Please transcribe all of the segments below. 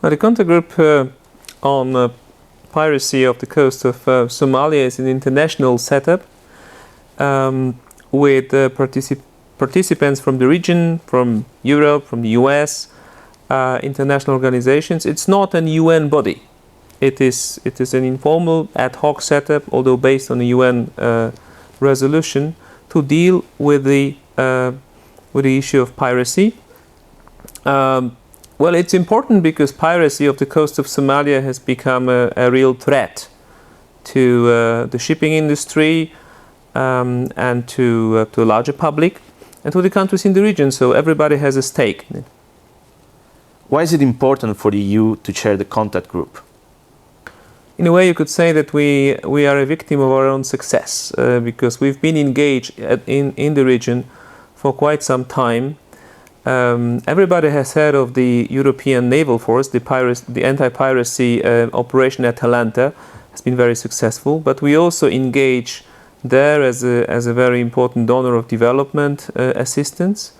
Well, the contact group on piracy of the coast of Somalia is an international setup with participants from the region, from Europe, from the US, international organizations. It's not an UN body. It is an informal ad hoc setup, although based on a UN resolution, to deal with the issue of piracy. Well, it's important because piracy of the coast of Somalia has become a real threat to the shipping industry and to a larger public and to the countries in the region. So everybody has a stake in it. Why is it important for the EU to chair the contact group? In a way, you could say that we are a victim of our own success because we've been engaged in the region for quite some time. Everybody has heard of the European Naval Force. The anti-piracy operation Atalanta has been very successful, but we also engage there as a very important donor of development assistance,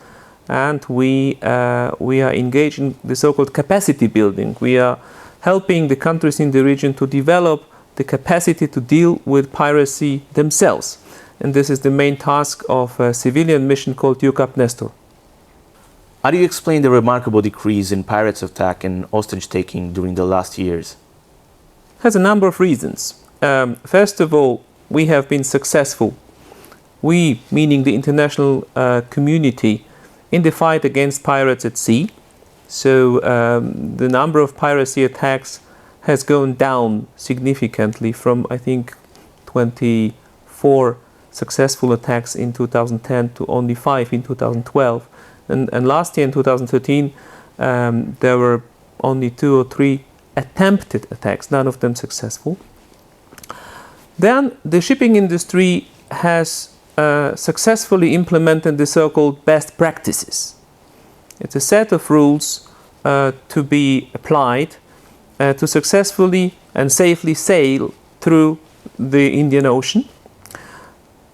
and we are engaged in the so-called capacity building. We are helping the countries in the region to develop the capacity to deal with piracy themselves, and this is the main task of a civilian mission called EUCAP Nestor. How do you explain the remarkable decrease in pirates attack and hostage-taking during the last years? It has a number of reasons. First of all, we have been successful, we, meaning the international community, in the fight against pirates at sea. So the number of piracy attacks has gone down significantly from, I think, 24 successful attacks in 2010 to only 5 in 2012. And last year in 2013, there were only 2 or 3 attempted attacks, none of them successful. Then the shipping industry has successfully implemented the so-called best practices. It's a set of rules to be applied to successfully and safely sail through the Indian Ocean.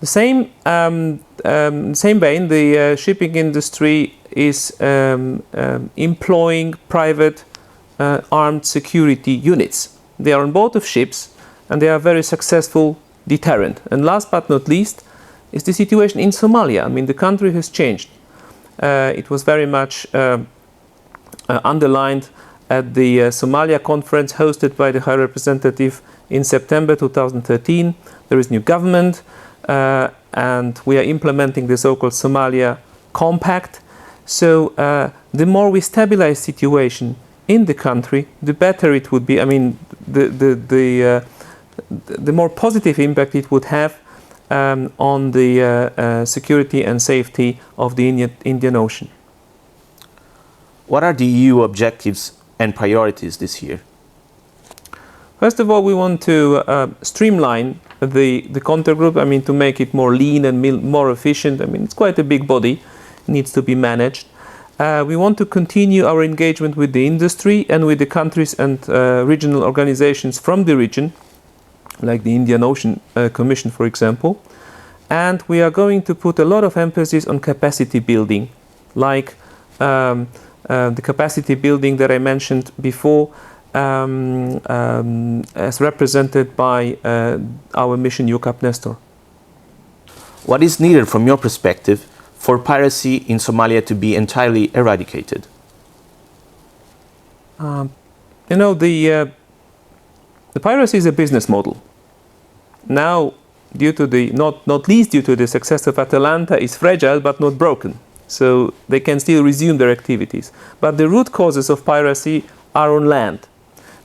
The same vein, the shipping industry is employing private armed security units. They are on board of ships and they are a very successful deterrent. And last but not least is the situation in Somalia. I mean, the country has changed. It was very much underlined at the Somalia conference hosted by the High Representative in September 2013. There is new government. And we are implementing the so-called Somalia Compact. So the more we stabilize situation in the country, the better it would be. I mean, the more positive impact it would have on the security and safety of the Indian Ocean. What are the EU objectives and priorities this year? First of all, we want to streamline the contact group, I mean, to make it more lean and more efficient. I mean, it's quite a big body, it needs to be managed. We want to continue our engagement with the industry and with the countries and regional organizations from the region, like the Indian Ocean Commission, for example. And we are going to put a lot of emphasis on capacity building, like the capacity building that I mentioned before, as represented by our mission EUCAP Nestor. What is needed from your perspective for piracy in Somalia to be entirely eradicated? You know, the piracy is a business model. Now, due to the not least due to the success of Atalanta, is fragile but not broken. So they can still resume their activities. But the root causes of piracy are on land.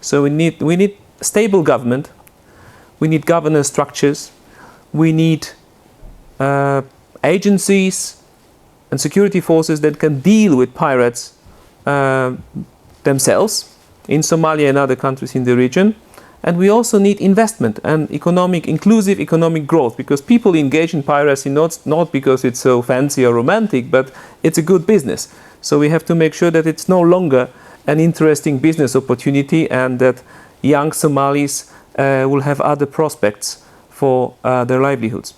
So we need stable government, we need governance structures, we need agencies and security forces that can deal with pirates themselves in Somalia and other countries in the region. And we also need investment and inclusive economic growth, because people engage in piracy not because it's so fancy or romantic, but it's a good business. So we have to make sure that it's no longer an interesting business opportunity and that young Somalis will have other prospects for their livelihoods.